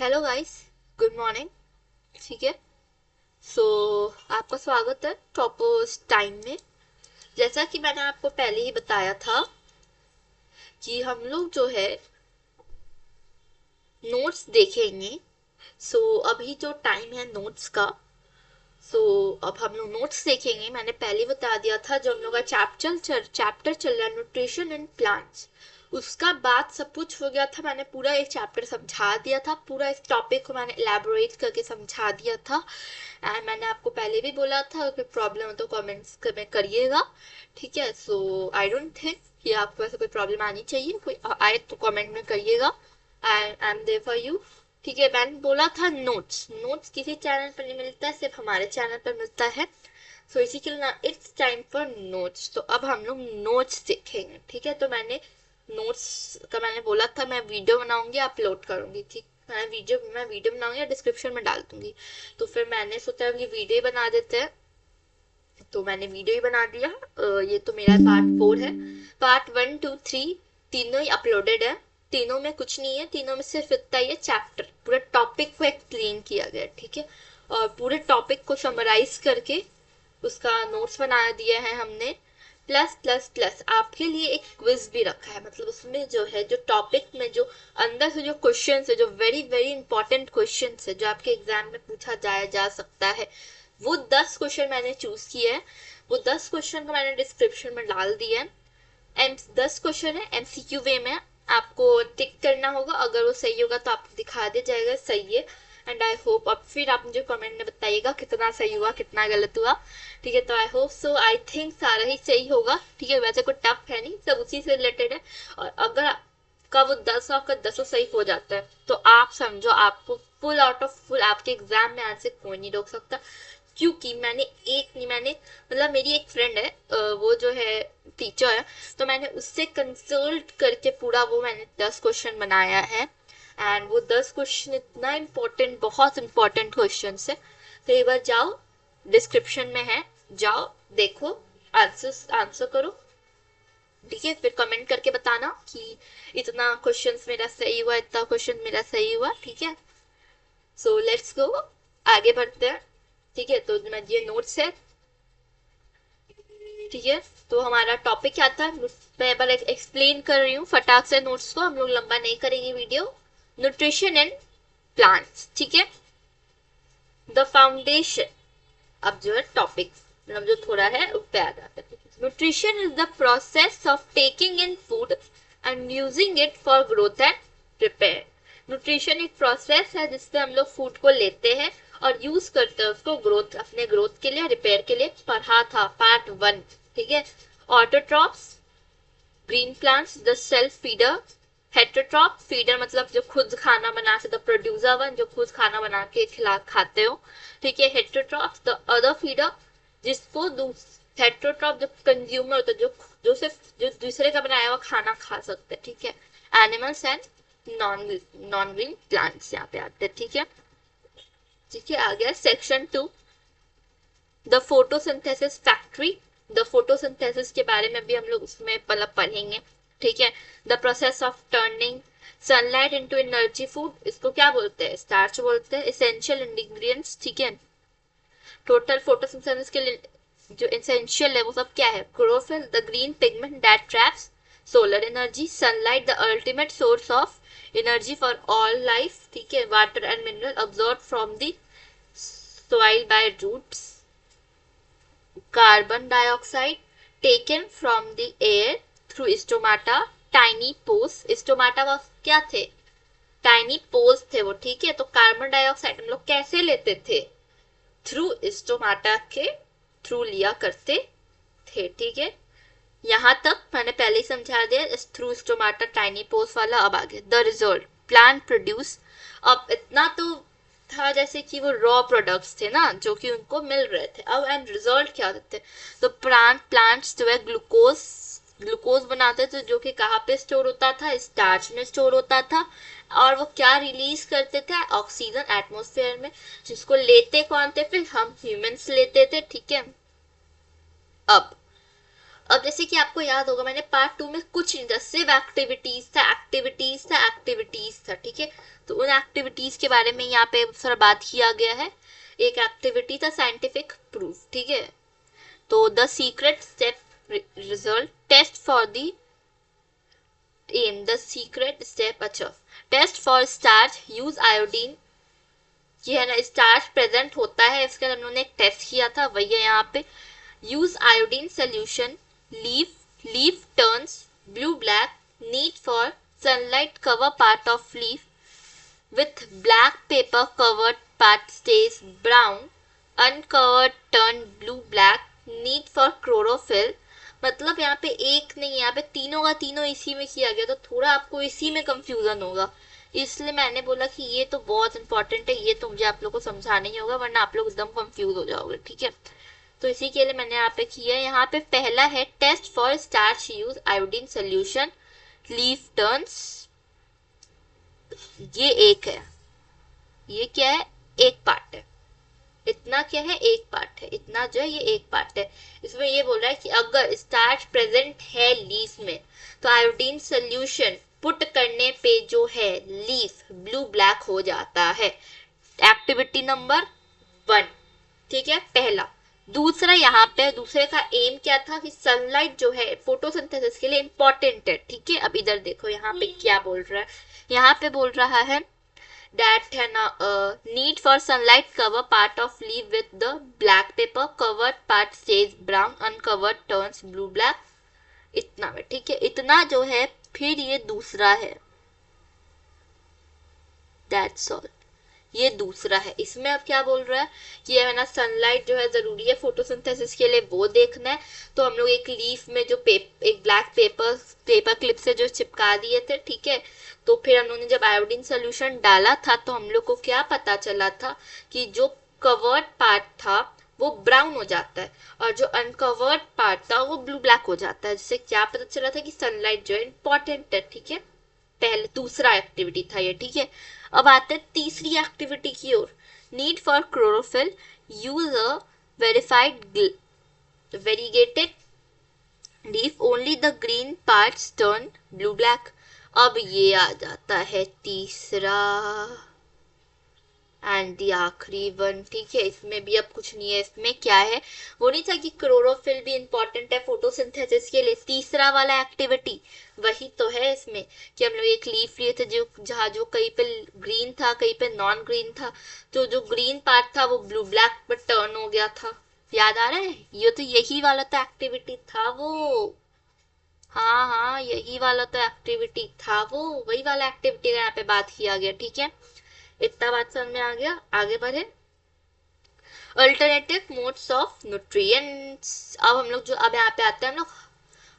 Hello guys, good morning. ठीक है। सो आपका स्वागत है टॉपर्स टाइम में। जैसा कि मैंने आपको पहले ही बताया था कि हम लोग जो है नोट्स देखेंगे। अभी जो टाइम है नोट्स का, अब हम लोग नोट्स देखेंगे। मैंने पहले बता दिया था जो हम लोग का चैप्टर चल रहा है न्यूट्रिशन एंड प्लांट्स, उसका बाद सब कुछ हो गया था। मैंने पूरा एक चैप्टर समझा दिया था, पूरा इस टॉपिक को मैंने एलैबोरेट करके समझा दिया था। एंड मैंने आपको पहले भी बोला था अगर प्रॉब्लम हो तो कमेंट्स में करिएगा। ठीक है। आई डोंट थिंक कि आपको ऐसा कोई प्रॉब्लम आनी चाहिए। कोई आए तो कमेंट में करिएगा। I am there for you. ठीक है। मैंने बोला था नोट्स नोट्स किसी चैनल पर नहीं मिलता है, सिर्फ हमारे चैनल पर मिलता है। इसी के लिए इट्स टाइम फॉर नोट्स। तो अब हम लोग नोट्स देखेंगे। ठीक है। तो नोट्स का मैंने बोला था मैं वीडियो बनाऊंगी, अपलोड करूंगी। ठीक। मैं वीडियो बनाऊंगी, डिस्क्रिप्शन में डाल दूंगी। तो फिर मैंने सोचा ये वीडियो ही बना देते हैं। तो मैंने वीडियो ही बना दिया। ये तो मेरा पार्ट 4 है। पार्ट 1, 2, 3 तीनों ही अपलोडेड है। तीनों में कुछ नहीं है, तीनों में सिर्फ इतना ही है, चैप्टर पूरे टॉपिक को एक्सप्लेन किया गया। ठीक है। और पूरे टॉपिक को समराइज करके उसका नोट्स बना दिया है हमने। प्लस प्लस प्लस आपके लिए एक क्विज भी रखा है। मतलब उसमें जो है, जो टॉपिक में जो अंदर से जो क्वेश्चन है, जो वेरी वेरी इंपॉर्टेंट क्वेश्चन है जो आपके एग्जाम में पूछा जाया जा सकता है, वो 10 क्वेश्चन मैंने चूज किए हैं। वो 10 क्वेश्चन को मैंने डिस्क्रिप्शन में डाल दिया है। 10 क्वेश्चन है, एमसीक्यू वे में। आपको टिक करना होगा, अगर वो सही होगा तो आपको दिखा दिया जाएगा सही है। एंड आई होप, अब फिर आप मुझे कमेंट में बताइएगा कितना सही हुआ कितना गलत हुआ। ठीक है। तो I hope so, I think सारा ही सही होगा। ठीक है। वैसे कोई टफ है नहीं, सब उसी से रिलेटेड है। और अगर का वो 10 का 10 सही हो जाता है तो आप समझो आपको फुल आउट ऑफ फुल आपके एग्जाम में आने से कोई नहीं रोक सकता। क्योंकि मैंने एक नहीं, मैंने मतलब मेरी एक फ्रेंड है, वो जो है टीचर है, तो मैंने उससे कंसल्ट करके पूरा वो मैंने 10 क्वेश्चन बनाया है। एंड वो 10 क्वेश्चन इतना इम्पोर्टेंट, बहुत इम्पोर्टेंट क्वेश्चन है। तो एक बार जाओ, डिस्क्रिप्शन में है, जाओ देखो, आंसर आंसर करो। ठीक है। फिर कमेंट करके बताना कि इतना क्वेश्चंस मेरा सही हुआ, इतना क्वेश्चन मेरा सही हुआ। ठीक है। लेट्स गो, आगे बढ़ते हैं। ठीक है। तो मैं ये नोट्स है। ठीक है। तो हमारा टॉपिक क्या था, मैं बार एक्सप्लेन कर रही हूँ फटाक से नोट्स को, हम लोग लंबा नहीं करेंगे वीडियो। Nutrition and plants. ठीक है। The foundation. अब जो है टॉपिक, मतलब जो थोड़ा है उस पे आ जाता है। Nutrition is the process of taking in food and using it for growth and repair. Nutrition एक प्रोसेस है जिससे हम लोग फूड को लेते हैं और यूज करते हैं उसको ग्रोथ, अपने ग्रोथ के लिए, रिपेयर के लिए। पढ़ा था पार्ट 1। ठीक है। Autotrophs, green plants, the self feeder. Heterotroph, feeder मतलब जो खुद खाना बना के, द प्रोड्यूसर वन जो खुद खाना बना के खिला खाते हो। ठीक है। हेटरोट्रॉप, द अदर फीडर जिसको हेटरोट्रॉप जो कंज्यूमर होता है, जो सिर्फ जो दूसरे का बनाया हुआ खाना खा सकते हैं। ठीक है। Animals and non non green plants यहाँ पे आते हैं। ठीक है। ठीक है। आ गया section 2, the photosynthesis factory. The photosynthesis के बारे में भी हम लोग उसमें मतलब पढ़ेंगे। ठीक है। The process of turning sunlight into energy food, इसको क्या बोलते हैं, स्टार्च बोलते हैं। Essential ingredients. ठीक है। टोटल फोटोसिंथेसिस के लिए जो एसेंशियल है वो सब क्या है, chlorophyll, the green pigment that traps solar energy, sunlight the ultimate source of energy for all life. ठीक है। Water and mineral absorb from the soil by roots, carbon dioxide taken from the air through stomata, tiny pores। Stomata वो क्या थे, tiny pores थे वो। ठीक है। तो कार्बन डाइऑक्साइड हम लोग कैसे लेते थे, थ्रू स्टोमाटा के थ्रू लिया करते थे। ठीक है। यहाँ तक मैंने पहले ही समझा दिया, थ्रू स्टोमाटा टाइनी पोर्स वाला। अब आगे द रिजल्ट प्लांट प्रोड्यूस। अब इतना तो था जैसे कि वो रॉ प्रोडक्ट्स थे ना जो कि उनको मिल रहे थे। अब एंड रिजल्ट क्या देते, तो प्लांट्स जो है ग्लूकोज ग्लूकोज बनाते थे, जो कि कहाँ पे स्टोर होता था, स्टार्च में स्टोर होता था। और वो क्या रिलीज करते थे, ऑक्सीजन एटमोस्फेयर में, जिसको लेते कौन थे, फिर हम ह्यूमंस लेते थे। ठीक है। अब अब जैसे कि आपको याद होगा मैंने पार्ट 2 में कुछ नहीं था, सिर्फ एक्टिविटीज था, एक्टिविटीज था, एक्टिविटीज था। ठीक है। तो उन एक्टिविटीज के बारे में यहाँ पे थोड़ा बात किया गया है। एक एक्टिविटी था साइंटिफिक प्रूफ, ठीक है। तो the secret step result test for the M, the secret step, अच्छा, test for starch use iodine, ये है ना स्टार्च प्रेजेंट होता है, इसके हम लोगों ने एक टेस्ट किया था, वही है यहाँ पे। Use iodine solution, leaf turns blue black, need for sunlight cover part of leaf with black paper covered part stays brown, uncovered turn blue black, need for chlorophyll। मतलब यहाँ पे एक नहीं, यहाँ पे तीनों का तीनों इसी में किया गया, तो थोड़ा आपको इसी में कंफ्यूजन होगा, इसलिए मैंने बोला कि ये तो बहुत इंपॉर्टेंट है, ये तो मुझे आप लोग को समझाना ही होगा, वरना आप लोग एकदम कंफ्यूज हो जाओगे, ठीक है। तो इसी के लिए मैंने यहाँ पे किया है। यहाँ पे पहला है test for starch use iodine solution, leaf turns, ये एक है, ये क्या है, एक पार्ट है, इतना क्या है, एक पार्ट है, इतना जो है ये एक पार्ट है। इसमें ये बोल रहा है कि अगर स्टार्च प्रेजेंट है लीफ में तो आयोडीन सोल्यूशन पुट करने पे जो है लीफ ब्लू ब्लैक हो जाता है। एक्टिविटी नंबर 1, ठीक है, पहला। दूसरा, यहाँ पे दूसरे का एम क्या था कि सनलाइट जो है फोटोसिंथेसिस के लिए इंपॉर्टेंट है, ठीक है। अब इधर देखो यहाँ पे क्या बोल रहा है, यहाँ पे बोल रहा है that need for sunlight cover part of leaf with the black paper, covered part stays brown, uncovered turns blue black, इतना में, ठीक है। इतना जो है, फिर ये दूसरा है, that's all, ये दूसरा है। इसमें अब क्या बोल रहा है कि है ना सनलाइट जो है जरूरी है फोटोसिंथेसिस के लिए, वो देखना है। तो हम लोग एक लीफ में जो एक ब्लैक पेपर क्लिप से जो चिपका दिए थे, ठीक है। तो फिर हम लोग ने जब आयोडीन सोल्यूशन डाला था तो हम लोग को क्या पता चला था कि जो कवर्ड पार्ट था वो ब्राउन हो जाता है और जो अनकवर्ड पार्ट था वो ब्लू ब्लैक हो जाता है, जिससे क्या पता चला था कि सनलाइट जो है इंपॉर्टेंट है, ठीक है। पहले दूसरा एक्टिविटी था ये, ठीक है। अब आते हैं तीसरी एक्टिविटी की ओर, need for chlorophyll, use a verified variegated leaf, only the green parts turn blue black. अब ये आ जाता है तीसरा एंड द आखिरी वन, ठीक है। इसमें भी अब कुछ नहीं है, इसमें क्या है, वो नहीं था कि क्लोरोफिल भी इंपॉर्टेंट है फोटोसिंथेसिस के लिए, तीसरा वाला एक्टिविटी वही तो है इसमें कि हम लोग एक लीफ लिए थे जो जहाँ जो कहीं पे ग्रीन था कहीं पे नॉन ग्रीन था, तो जो ग्रीन पार्ट था वो ब्लू ब्लैक पर टर्न हो गया था, याद आ रहा है। ये तो यही वाला तो एक्टिविटी था वो, हाँ हाँ यही वाला तो एक्टिविटी था वो, वही वाला एक्टिविटी का यहाँ पे बात किया गया, ठीक है। इतना बात समझ में आ गया, आगे बढ़े। अल्टरनेटिव मोड्स ऑफ न्यूट्रिएंट्स, अब हम लोग जो अब यहाँ पे आते हैं हम लोग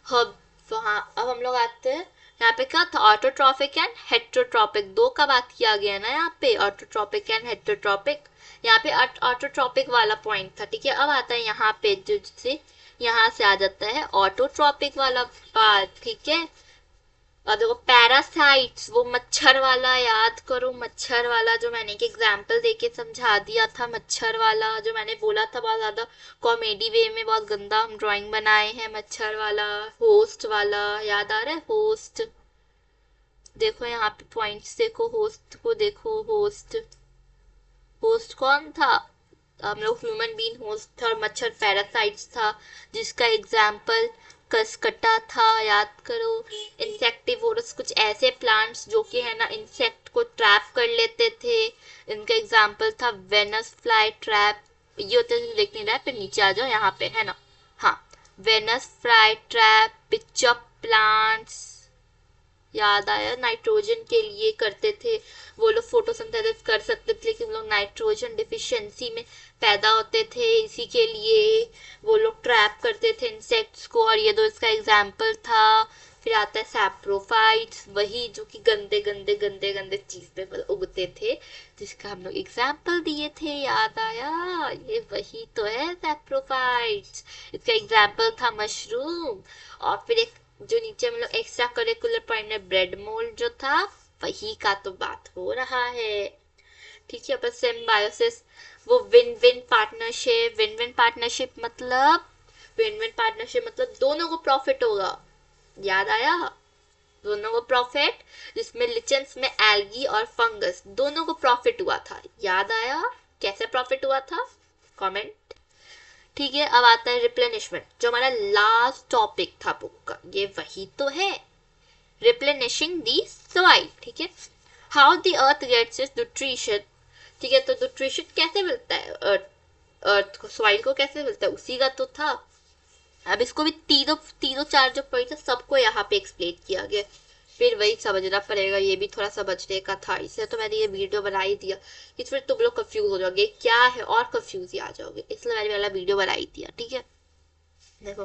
हब, वहाँ अब हम लोग आते हैं यहाँ पे क्या था, ऑटोट्रॉपिक एंड हेट्रोट्रॉपिक, दो का बात किया गया ना यहाँ पे, ऑटोट्रॉपिक एंड हेट्रोट्रॉपिक। यहाँ पे ऑटोट्रॉपिक वाला पॉइंट था, ठीक है। अब आता है यहाँ पे जिससे यहाँ से आ जाता है ऑटोट्रॉपिक वाला पार्ट, ठीक है। और देखो पैरासाइट्स, वो मच्छर वाला याद करो, मच्छर वाला जो मैंने एक एग्जाम्पल देके समझा दिया था, मच्छर वाला जो मैंने बोला था बहुत ज्यादा कॉमेडी वे में, बहुत गंदा हम ड्राइंग बनाए हैं, मच्छर वाला। होस्ट वाला याद आ रहा है, होस्ट देखो यहाँ पे पॉइंट्स देखो, होस्ट को देखो, होस्ट होस्ट कौन था, हम लोग ह्यूमन बीइंग होस्ट था और मच्छर पैरासाइट्स था, जिसका एग्जाम्पल कसकटा था, याद करो। इंसेक्टिवोरस, कुछ ऐसे प्लांट्स जो कि है ना इंसेक्ट को ट्रैप कर लेते थे, इनका एग्जाम्पल था वेनस फ्लाई ट्रैप। ये होते हैं देख नहीं रहा है, फिर नीचे आ जाओ यहाँ पे है ना, हाँ वेनस फ्लाई ट्रैप, पिचअप प्लांट्स, याद आया, नाइट्रोजन के लिए करते थे वो लोग, फोटोसिंथेसिस कर सकते थे लेकिन लोग नाइट्रोजन डिफिशियंसी में पैदा होते थे, इसी के लिए वो लोग ट्रैप करते थे इंसेक्ट्स को, और ये दो इसका एग्जाम्पल था। फिर आता है सैप्रोफाइट्स, वही जो कि गंदे गंदे गंदे गंदे चीज पे उगते थे, जिसका हम लोग एग्जाम्पल दिए थे, याद आया, ये वही तो है सैप्रोफाइट्स। इसका एग्जाम्पल था मशरूम। और फिर एक जो नीचे हम लोग एक्स्ट्रा करिकुलर पॉइंट में ब्रेड मोल्ड जो था, वही का तो बात हो रहा है, ठीक है। बस सिम्बायोसिस, वो win win partnership, win win partnership मतलब, विन विन पार्टनरशिप मतलब दोनों को प्रॉफिट होगा, याद आया। दोनों को प्रॉफिट, जिसमें लिचेंस में एल्गी और फंगस दोनों को प्रॉफिट हुआ था। याद आया कैसे प्रॉफिट हुआ था? कमेंट। ठीक है, अब आता है रिप्लेनिशमेंट, जो हमारा लास्ट टॉपिक था बुक का। ये वही तो है, रिप्लेनिशिंग दी सॉइल। ठीक है, how the earth gets its nutrition. ठीक है, तो न्यूट्रिशन कैसे मिलता है अर्थ को, सॉइल को कैसे मिलता है, उसी का तो था। अब इसको भी तीनों तीनों चार जो पॉइंट है सबको यहाँ पे एक्सप्लेन किया गया, फिर वही समझना पड़ेगा, ये भी थोड़ा समझने का था, इसलिए तो मैंने ये वीडियो बना ही दिया कि फिर तुम लोग कंफ्यूज हो जाओगे क्या है और कंफ्यूज ही आ जाओगे, इसलिए मैंने वाला वीडियो बना ही दिया। ठीक है, देखो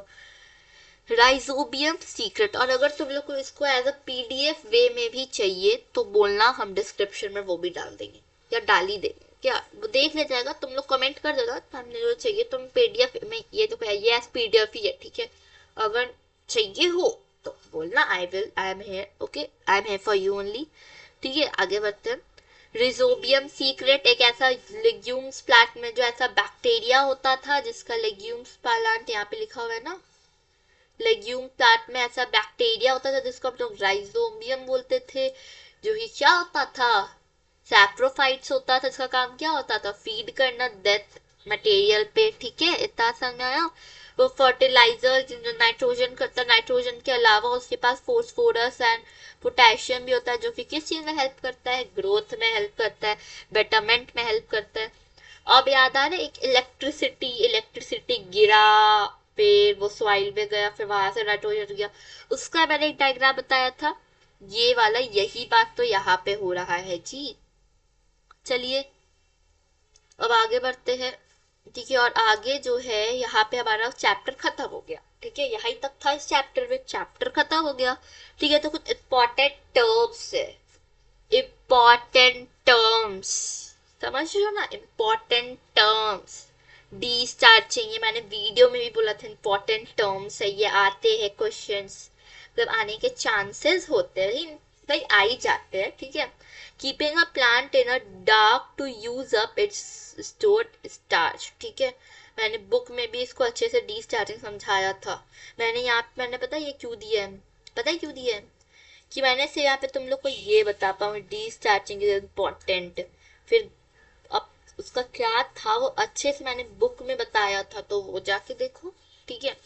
राइजोबियम सीक्रेट, और अगर तुम लोग को इसको एज अ पीडीएफ वे में भी चाहिए तो बोलना, हम डिस्क्रिप्शन में वो भी डाल देंगे या डाल ही देंगे, क्या वो देख ले जाएगा, तुम लोग कमेंट कर देगा हमने जो चाहिए, तुम पीडीएफ में ये तो ये एज पीडीएफ ही है। ठीक है, अगर चाहिए हो तो बोलना, I am here, okay, I am here for you only. ठीक है, आगे बढ़ते हैं। रिजोबियम सीक्रेट एक ऐसा लेग्यूम्स प्लांट में जो ऐसा बैक्टीरिया होता था, जिसका लेग्यूम्स प्लांट यहाँ पे लिखा हुआ है ना, लेग्यूम प्लांट में ऐसा बैक्टीरिया होता था जिसको हम लोग राइजोबियम बोलते थे, जो कि क्या होता था, सैप्रोफाइट्स होता था, जिसका काम क्या होता था, फीड करना डेथ मटेरियल पे। ठीक है, इतना समझ आया। वो फर्टिलाइजर जो नाइट्रोजन करता है, नाइट्रोजन के अलावा उसके पास फोस्फोरस एंड पोटेशियम भी होता है, जो कि किस चीज में हेल्प करता है, ग्रोथ में हेल्प करता है, बेटरमेंट में हेल्प करता है। अब याद आ रहा है एक इलेक्ट्रिसिटी गिरा, फिर वो सॉइल में गया, फिर वहां से नाइट्रोजन गया, उसका मैंने एक डायग्राम बताया था, ये वाला यही बात तो यहाँ पे हो रहा है जी। चलिए अब आगे बढ़ते हैं। ठीक है, और आगे जो है यहाँ पे हमारा चैप्टर खत्म हो गया। ठीक है, यहीं तक था इस चैप्टर में, चैप्टर खत्म हो गया। ठीक है, तो कुछ इम्पोर्टेंट टर्म्स है, इम्पोर्टेंट टर्म्स समझ रहे हो ना, इम्पोर्टेंट टर्म्स। डी स्टार चाहिए, मैंने वीडियो में भी बोला था इम्पोर्टेंट टर्म्स है, ये आते हैं क्वेश्चंस, मतलब आने के चांसेस होते हैं, भाई आ ही जाते हैं। ठीक है, keeping a plant in a dark to use up its stored starch. ठीक है, मैंने बुक में भी इसको अच्छे से डी स्टार्चिंग समझाया था। मैंने यहाँ पे मैंने पता ये क्यों दिया है, पता है क्यों दिया है, कि मैंने से यहाँ पे तुम लोग को ये बता पाऊँ डी स्टार्चिंग इज इम्पोर्टेंट, फिर अब उसका क्या था वो अच्छे से मैंने बुक में बताया था, तो वो जाके देखो। ठीक है,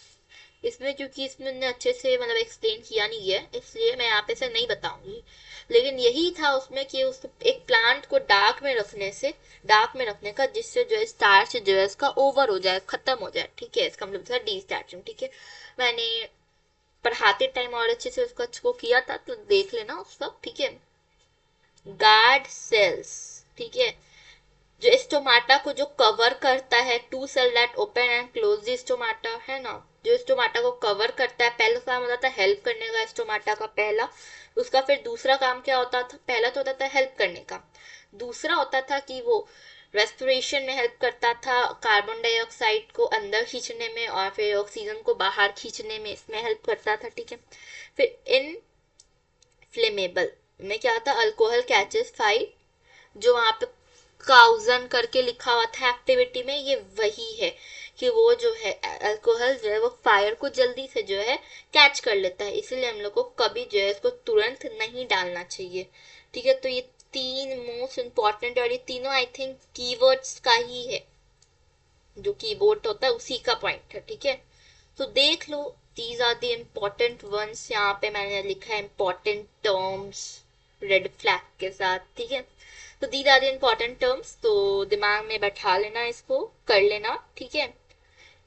इसमें क्योंकि इसमें अच्छे से मतलब एक्सप्लेन किया नहीं है, इसलिए मैं यहाँ पे से नहीं बताऊंगी, लेकिन यही था उसमें कि उस एक प्लांट को डार्क में रखने से, डार्क में रखने का, जिससे जो है स्टार्च जो है इसका ओवर हो जाए, खत्म हो जाए। ठीक है, इसका मतलब डी स्टार्चिंग। ठीक है, मैंने पढ़ाते टाइम और अच्छे से उसको किया था, तो देख लेना उस वक्त। ठीक है, गार्ड सेल्स। ठीक है, जो स्टोमाटा को जो कवर करता है, two cell that open and close the stomata, है ना, जो स्टोमाटा को कवर करता है, पहला काम होता था हेल्प करने का स्टोमाटा का पहला, उसका फिर दूसरा काम क्या होता था, पहला तो होता था हेल्प करने का, दूसरा होता था कि वो रेस्पिरेशन में हेल्प करता था, कार्बन डाइऑक्साइड को अंदर खींचने में और फिर ऑक्सीजन को बाहर खींचने में, इसमें हेल्प करता था। ठीक है, फिर इनफ्लेमेबल में क्या था, अल्कोहल कैचेस फायर, जो वहां पे काउजन करके लिखा हुआ था एक्टिविटी में, ये वही है कि वो जो है अल्कोहल जो है वो फायर को जल्दी से जो है कैच कर लेता है, इसलिए हम लोग को कभी जो है इसको तुरंत नहीं डालना चाहिए। ठीक है, तो ये तीन मोस्ट इम्पॉर्टेंट, और ये तीनों आई थिंक कीवर्ड्स का ही है, जो कीबोर्ड होता है उसी का पॉइंट है। ठीक है, तो देख लो, these are the important ones, यहाँ पे मैंने लिखा है इम्पोर्टेंट टर्म्स रेड फ्लैग के साथ। ठीक है, तो these are the important terms, तो दिमाग में बैठा लेना, इसको कर लेना। ठीक है,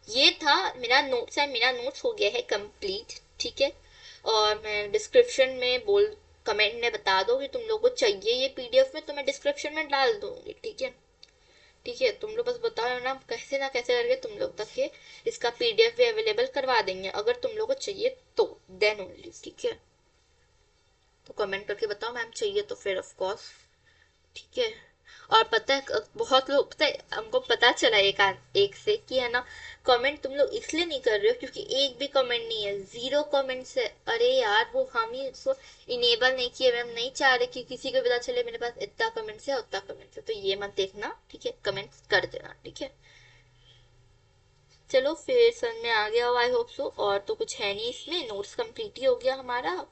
ये था मेरा नोट्स, है मेरा नोट्स हो गया है कंप्लीट। ठीक है, और मैं डिस्क्रिप्शन में कमेंट में बता दो कि तुम लोगों को चाहिए ये पीडीएफ में, तो मैं डिस्क्रिप्शन में डाल दूंगी। ठीक है, ठीक है, तुम लोग बस बताओ ना कैसे करके तुम लोग तक के इसका पीडीएफ भी अवेलेबल करवा देंगे, अगर तुम लोग को चाहिए तो देन ओनली। ठीक है, तो कमेंट करके बताओ मैम चाहिए तो फिर ऑफ कोर्स। ठीक है, और पता है बहुत लोग, पता है हमको पता चला एक से कि है ना, कमेंट तुम लोग इसलिए नहीं कर रहे हो क्योंकि एक भी कमेंट नहीं है, 0 कमेंट्स है। अरे यार, वो हम ही उसको इनेबल नहीं किए, हम नहीं चाह रहे कि किसी को पता चले मेरे पास इतना कमेंट्स है उतना कमेंट्स है, तो ये मत देखना। ठीक है, कमेंट्स कर देना। ठीक है, चलो फिर समझ में आ गया, आई होप सो, और तो कुछ है नहीं इसमें, नोट्स कंप्लीट ही हो गया हमारा।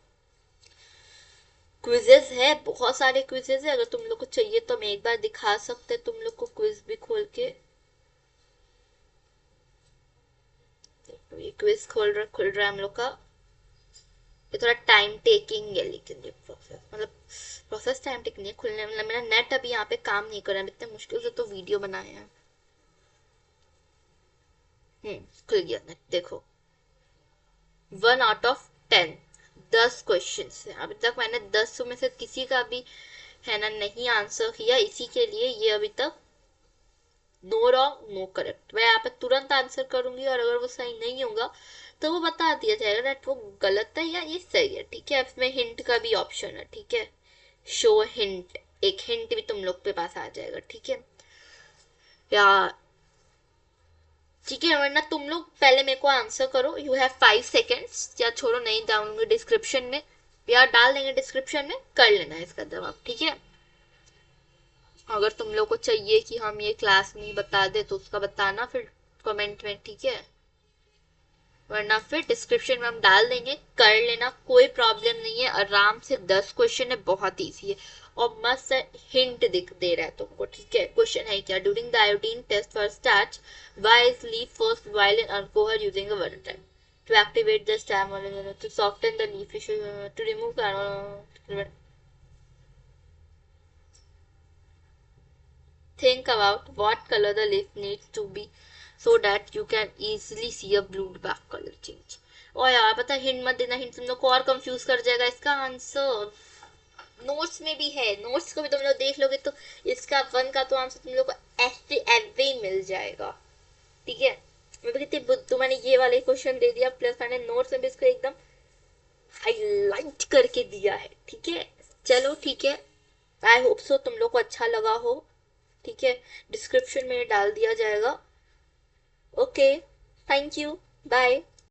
क्विजेस है, बहुत सारे क्विजेस है, अगर तुम लोग को चाहिए तो हम एक बार दिखा सकते हैं तुम लोग को क्विज भी खोल के। ये क्विज खुल रहा है हम लोग का। ये थोड़ा टाइम टेकिंग है, लेकिन ये प्रोसेस मतलब प्रोसेस टाइम टेकिंग है खुलने, मतलब मेरा नेट अभी यहाँ पे काम नहीं कर रहा है, इतने मुश्किल से तो वीडियो बनाए हैं। खुल गया नेट, देखो 1 आउट ऑफ 10, 10 क्वेश्चन है। अभी तक मैंने 10 में से किसी का भी है ना नहीं आंसर किया, इसी के लिए ये अभी तक नो रॉन्ग नो करेक्ट। मैं यहाँ पे तुरंत आंसर करूंगी और अगर वो सही नहीं होगा तो वो बता दिया जाएगा दैट वो गलत है या ये सही है, ठीक है। इसमें हिंट का भी ऑप्शन है, ठीक है, शो हिंट, एक हिंट भी तुम लोग के पास आ जाएगा, ठीक है या ठीक है। वरना तुम लोग पहले मेरे को आंसर करो, यू हैव 5 सेकेंड्स, या छोड़ो नहीं डालूंगी डिस्क्रिप्शन में या डाल देंगे डिस्क्रिप्शन में, कर लेना इसका जवाब, ठीक है। अगर तुम लोग को चाहिए कि हम ये क्लास में ही बता दे तो उसका बताना फिर कमेंट में, ठीक है, वरना फिर डिस्क्रिप्शन में हम डाल देंगे, कर लेना, कोई प्रॉब्लम नहीं है। आराम से 10 क्वेश्चन है, बहुत इजी है और मस्त हिंट दिख दे रहा है तुमको, ठीक है। क्वेश्चन है क्या, during the iodine test for starch why is leaf first while in alcohol using a water type to activate the stem to soften the leaf issue to remove think about what color the leaf needs to be so that you can easily see a blue back color change। ओ यार पता hint मत देना, hint तुम लोग को और confuse कर जाएगा। इसका आंसर नोट्स में भी है, नोट्स को भी तुम लोग देख लोगे तो इसका 1 का तो आंसर तुम लोग को ऐसे एवे ही मिल जाएगा, ठीक है। मैं भी कितनी बुद्धू, मैंने ये वाले क्वेश्चन दे दिया प्लस मैंने नोट्स में भी इसको एकदम हाईलाइट करके दिया है, ठीक है। चलो ठीक है, आई होप सो तुम लोग को अच्छा लगा हो, ठीक है, डिस्क्रिप्शन में डाल दिया जाएगा। Okay, thank you, bye.